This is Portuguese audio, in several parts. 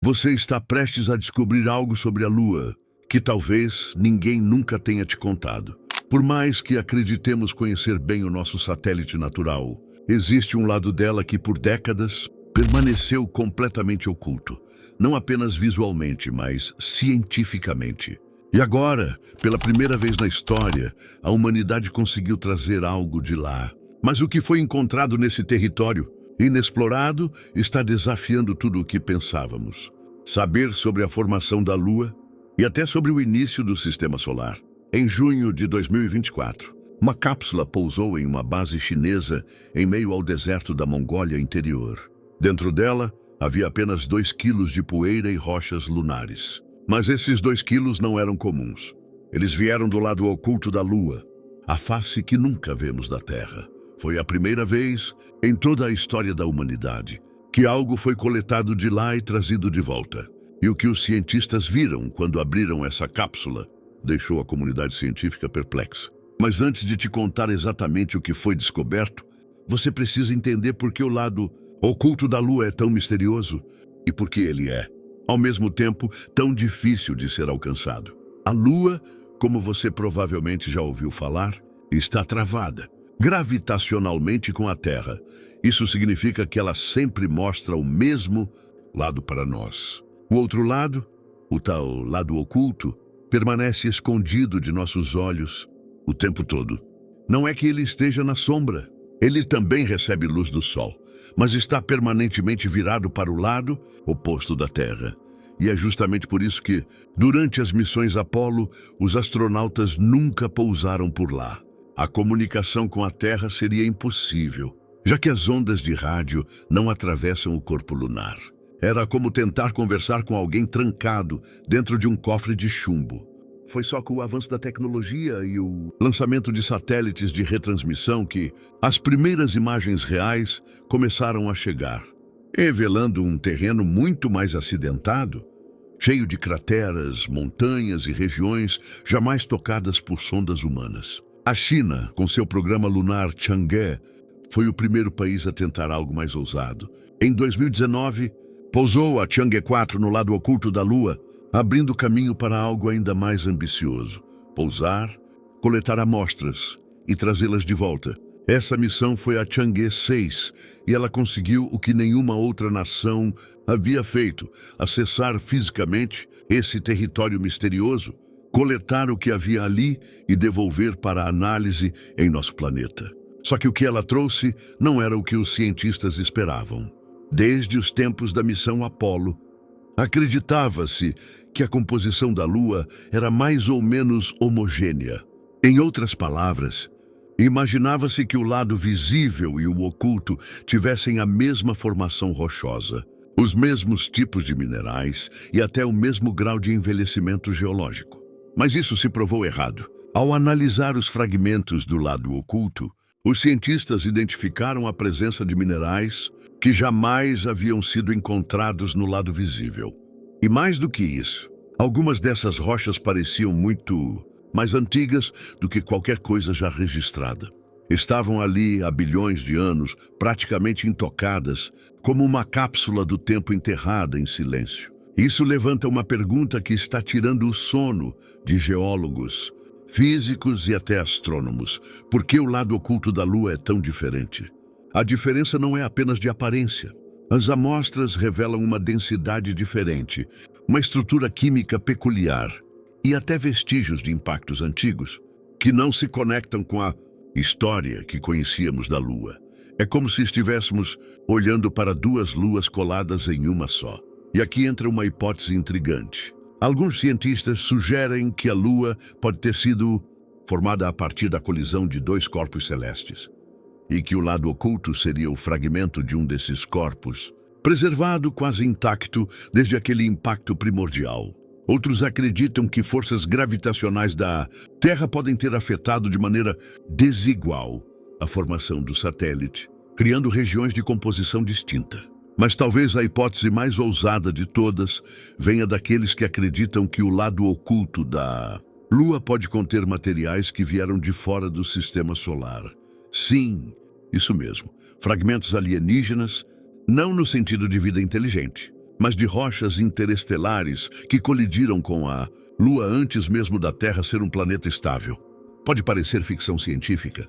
Você está prestes a descobrir algo sobre a Lua que talvez ninguém nunca tenha te contado. Por mais que acreditemos conhecer bem o nosso satélite natural, existe um lado dela que por décadas permaneceu completamente oculto. Não apenas visualmente, mas cientificamente. E agora, pela primeira vez na história, a humanidade conseguiu trazer algo de lá. Mas o que foi encontrado nesse território inexplorado está desafiando tudo o que pensávamos. Saber sobre a formação da Lua e até sobre o início do Sistema Solar. Em junho de 2024, uma cápsula pousou em uma base chinesa em meio ao deserto da Mongólia interior. Dentro dela, havia apenas 2 quilos de poeira e rochas lunares. Mas esses 2 quilos não eram comuns. Eles vieram do lado oculto da Lua, a face que nunca vemos da Terra. Foi a primeira vez em toda a história da humanidade que algo foi coletado de lá e trazido de volta. E o que os cientistas viram quando abriram essa cápsula deixou a comunidade científica perplexa. Mas antes de te contar exatamente o que foi descoberto, você precisa entender por que o lado oculto da Lua é tão misterioso e por que ele é, ao mesmo tempo, tão difícil de ser alcançado. A Lua, como você provavelmente já ouviu falar, está travada gravitacionalmente com a Terra. Isso significa que ela sempre mostra o mesmo lado para nós. O outro lado, o tal lado oculto, permanece escondido de nossos olhos o tempo todo. Não é que ele esteja na sombra. Ele também recebe luz do Sol, mas está permanentemente virado para o lado oposto da Terra. E é justamente por isso que, durante as missões Apollo, os astronautas nunca pousaram por lá. A comunicação com a Terra seria impossível, já que as ondas de rádio não atravessam o corpo lunar. Era como tentar conversar com alguém trancado dentro de um cofre de chumbo. Foi só com o avanço da tecnologia e o lançamento de satélites de retransmissão que as primeiras imagens reais começaram a chegar, revelando um terreno muito mais acidentado, cheio de crateras, montanhas e regiões jamais tocadas por sondas humanas. A China, com seu programa lunar Chang'e, foi o primeiro país a tentar algo mais ousado. Em 2019, pousou a Chang'e 4 no lado oculto da Lua, abrindo caminho para algo ainda mais ambicioso: pousar, coletar amostras e trazê-las de volta. Essa missão foi a Chang'e 6 e ela conseguiu o que nenhuma outra nação havia feito: acessar fisicamente esse território misterioso, coletar o que havia ali e devolver para análise em nosso planeta. Só que o que ela trouxe não era o que os cientistas esperavam. Desde os tempos da missão Apollo, acreditava-se que a composição da Lua era mais ou menos homogênea. Em outras palavras, imaginava-se que o lado visível e o oculto tivessem a mesma formação rochosa, os mesmos tipos de minerais e até o mesmo grau de envelhecimento geológico. Mas isso se provou errado. Ao analisar os fragmentos do lado oculto, os cientistas identificaram a presença de minerais que jamais haviam sido encontrados no lado visível. E mais do que isso, algumas dessas rochas pareciam muito mais antigas do que qualquer coisa já registrada. Estavam ali há bilhões de anos, praticamente intocadas, como uma cápsula do tempo enterrada em silêncio. Isso levanta uma pergunta que está tirando o sono de geólogos, físicos e até astrônomos. Por que o lado oculto da Lua é tão diferente? A diferença não é apenas de aparência. As amostras revelam uma densidade diferente, uma estrutura química peculiar e até vestígios de impactos antigos que não se conectam com a história que conhecíamos da Lua. É como se estivéssemos olhando para 2 luas coladas em uma só. E aqui entra uma hipótese intrigante. Alguns cientistas sugerem que a Lua pode ter sido formada a partir da colisão de 2 corpos celestes, e que o lado oculto seria o fragmento de um desses corpos, preservado quase intacto desde aquele impacto primordial. Outros acreditam que forças gravitacionais da Terra podem ter afetado de maneira desigual a formação do satélite, criando regiões de composição distinta. Mas talvez a hipótese mais ousada de todas venha daqueles que acreditam que o lado oculto da Lua pode conter materiais que vieram de fora do sistema solar. Sim, isso mesmo, fragmentos alienígenas, não no sentido de vida inteligente, mas de rochas interestelares que colidiram com a Lua antes mesmo da Terra ser um planeta estável. Pode parecer ficção científica,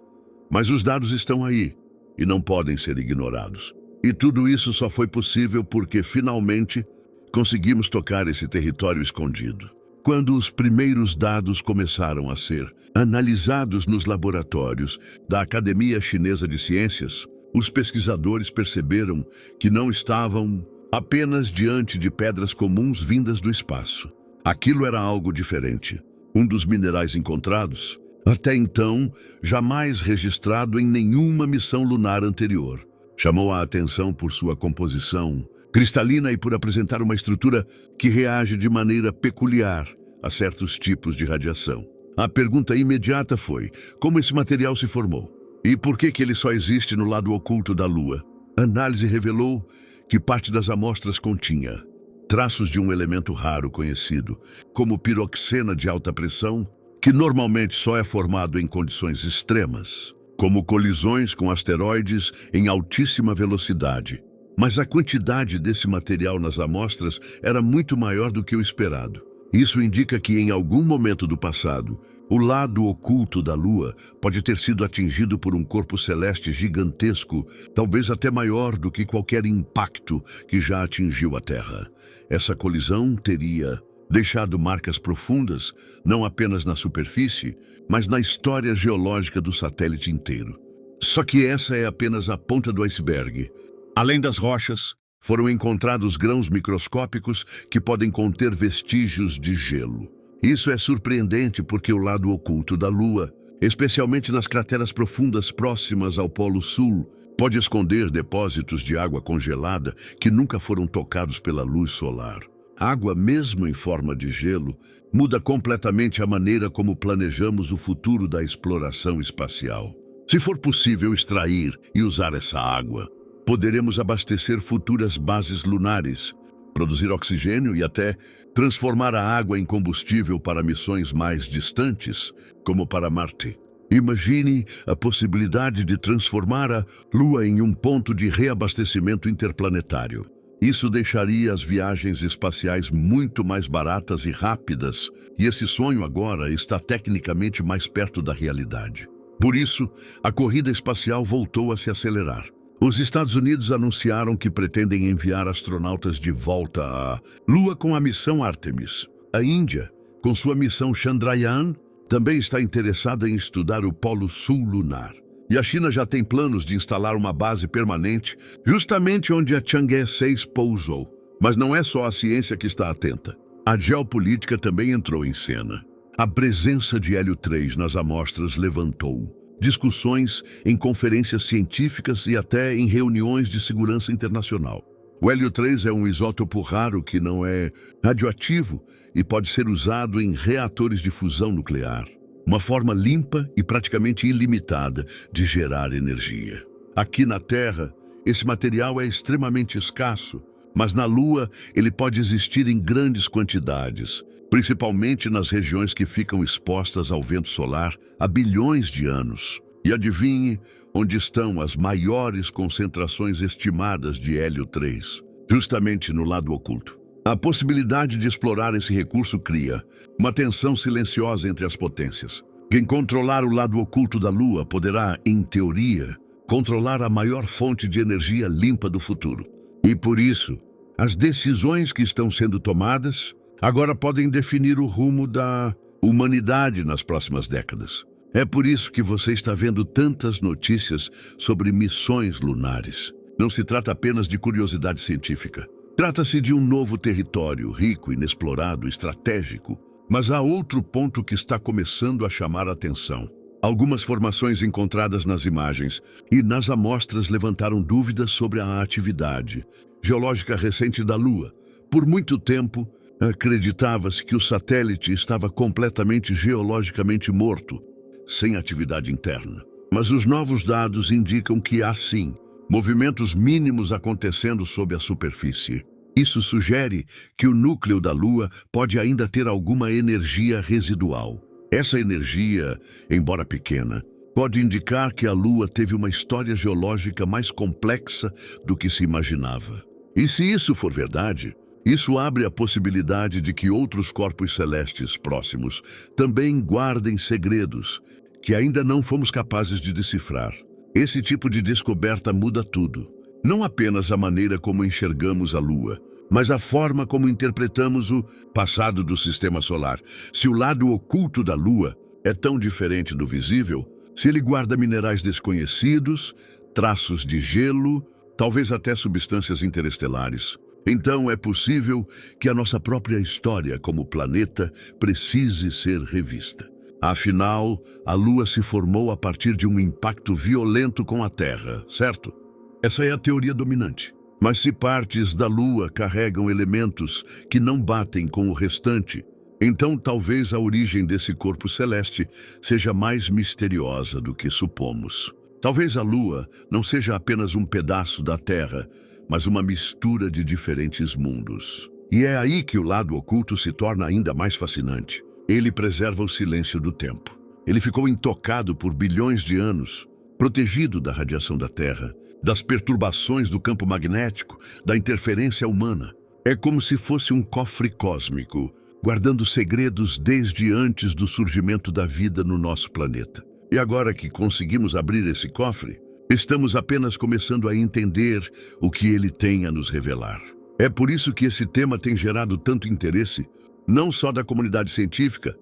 mas os dados estão aí e não podem ser ignorados. E tudo isso só foi possível porque, finalmente, conseguimos tocar esse território escondido. Quando os primeiros dados começaram a ser analisados nos laboratórios da Academia Chinesa de Ciências, os pesquisadores perceberam que não estavam apenas diante de pedras comuns vindas do espaço. Aquilo era algo diferente. Um dos minerais encontrados, até então, jamais registrado em nenhuma missão lunar anterior. Chamou a atenção por sua composição cristalina e por apresentar uma estrutura que reage de maneira peculiar a certos tipos de radiação. A pergunta imediata foi: como esse material se formou? E por que ele só existe no lado oculto da Lua? A análise revelou que parte das amostras continha traços de um elemento raro conhecido como piroxena de alta pressão, que normalmente só é formado em condições extremas, como colisões com asteroides em altíssima velocidade. Mas a quantidade desse material nas amostras era muito maior do que o esperado. Isso indica que, em algum momento do passado, o lado oculto da Lua pode ter sido atingido por um corpo celeste gigantesco, talvez até maior do que qualquer impacto que já atingiu a Terra. Essa colisão teria deixado marcas profundas, não apenas na superfície, mas na história geológica do satélite inteiro. Só que essa é apenas a ponta do iceberg. Além das rochas, foram encontrados grãos microscópicos que podem conter vestígios de gelo. Isso é surpreendente porque o lado oculto da Lua, especialmente nas crateras profundas próximas ao Polo Sul, pode esconder depósitos de água congelada que nunca foram tocados pela luz solar. Água, mesmo em forma de gelo, muda completamente a maneira como planejamos o futuro da exploração espacial. Se for possível extrair e usar essa água, poderemos abastecer futuras bases lunares, produzir oxigênio e até transformar a água em combustível para missões mais distantes, como para Marte. Imagine a possibilidade de transformar a Lua em um ponto de reabastecimento interplanetário. Isso deixaria as viagens espaciais muito mais baratas e rápidas, e esse sonho agora está tecnicamente mais perto da realidade. Por isso, a corrida espacial voltou a se acelerar. Os Estados Unidos anunciaram que pretendem enviar astronautas de volta à Lua com a missão Artemis. A Índia, com sua missão Chandrayaan, também está interessada em estudar o Polo Sul lunar. E a China já tem planos de instalar uma base permanente justamente onde a Chang'e 6 pousou. Mas não é só a ciência que está atenta. A geopolítica também entrou em cena. A presença de hélio 3 nas amostras levantou discussões em conferências científicas e até em reuniões de segurança internacional. O hélio 3 é um isótopo raro que não é radioativo e pode ser usado em reatores de fusão nuclear. Uma forma limpa e praticamente ilimitada de gerar energia. Aqui na Terra, esse material é extremamente escasso, mas na Lua ele pode existir em grandes quantidades, principalmente nas regiões que ficam expostas ao vento solar há bilhões de anos. E adivinhe onde estão as maiores concentrações estimadas de hélio 3, justamente no lado oculto. A possibilidade de explorar esse recurso cria uma tensão silenciosa entre as potências. Quem controlar o lado oculto da Lua poderá, em teoria, controlar a maior fonte de energia limpa do futuro. E por isso, as decisões que estão sendo tomadas agora podem definir o rumo da humanidade nas próximas décadas. É por isso que você está vendo tantas notícias sobre missões lunares. Não se trata apenas de curiosidade científica. Trata-se de um novo território, rico, inexplorado, estratégico. Mas há outro ponto que está começando a chamar a atenção. Algumas formações encontradas nas imagens e nas amostras levantaram dúvidas sobre a atividade geológica recente da Lua. Por muito tempo, acreditava-se que o satélite estava completamente geologicamente morto, sem atividade interna. Mas os novos dados indicam que há sim movimentos mínimos acontecendo sob a superfície. Isso sugere que o núcleo da Lua pode ainda ter alguma energia residual. Essa energia, embora pequena, pode indicar que a Lua teve uma história geológica mais complexa do que se imaginava. E se isso for verdade, isso abre a possibilidade de que outros corpos celestes próximos também guardem segredos que ainda não fomos capazes de decifrar. Esse tipo de descoberta muda tudo. Não apenas a maneira como enxergamos a Lua, mas a forma como interpretamos o passado do Sistema Solar. Se o lado oculto da Lua é tão diferente do visível, se ele guarda minerais desconhecidos, traços de gelo, talvez até substâncias interestelares, então é possível que a nossa própria história como planeta precise ser revista. Afinal, a Lua se formou a partir de um impacto violento com a Terra, certo? Essa é a teoria dominante. Mas se partes da Lua carregam elementos que não batem com o restante, então talvez a origem desse corpo celeste seja mais misteriosa do que supomos. Talvez a Lua não seja apenas um pedaço da Terra, mas uma mistura de diferentes mundos. E é aí que o lado oculto se torna ainda mais fascinante. Ele preserva o silêncio do tempo. Ele ficou intocado por bilhões de anos, protegido da radiação da Terra, das perturbações do campo magnético, da interferência humana. É como se fosse um cofre cósmico, guardando segredos desde antes do surgimento da vida no nosso planeta. E agora que conseguimos abrir esse cofre, estamos apenas começando a entender o que ele tem a nos revelar. É por isso que esse tema tem gerado tanto interesse, não só da comunidade científica,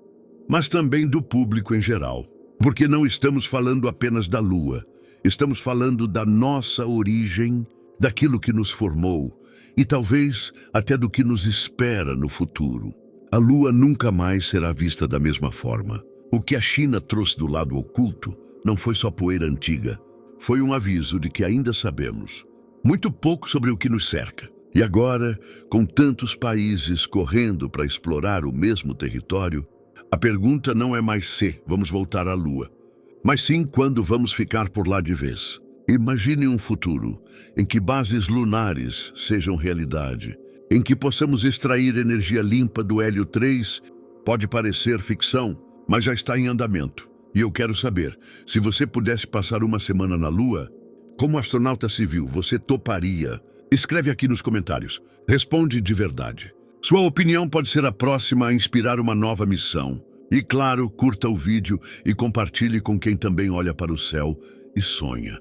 mas também do público em geral. Porque não estamos falando apenas da Lua, estamos falando da nossa origem, daquilo que nos formou e talvez até do que nos espera no futuro. A Lua nunca mais será vista da mesma forma. O que a China trouxe do lado oculto não foi só poeira antiga. Foi um aviso de que ainda sabemos muito pouco sobre o que nos cerca. E agora, com tantos países correndo para explorar o mesmo território, a pergunta não é mais se vamos voltar à Lua, mas sim quando vamos ficar por lá de vez. Imagine um futuro em que bases lunares sejam realidade, em que possamos extrair energia limpa do hélio 3. Pode parecer ficção, mas já está em andamento. E eu quero saber, se você pudesse passar uma semana na Lua, como astronauta civil, você toparia? Escreve aqui nos comentários. Responde de verdade. Sua opinião pode ser a próxima a inspirar uma nova missão. E claro, curta o vídeo e compartilhe com quem também olha para o céu e sonha.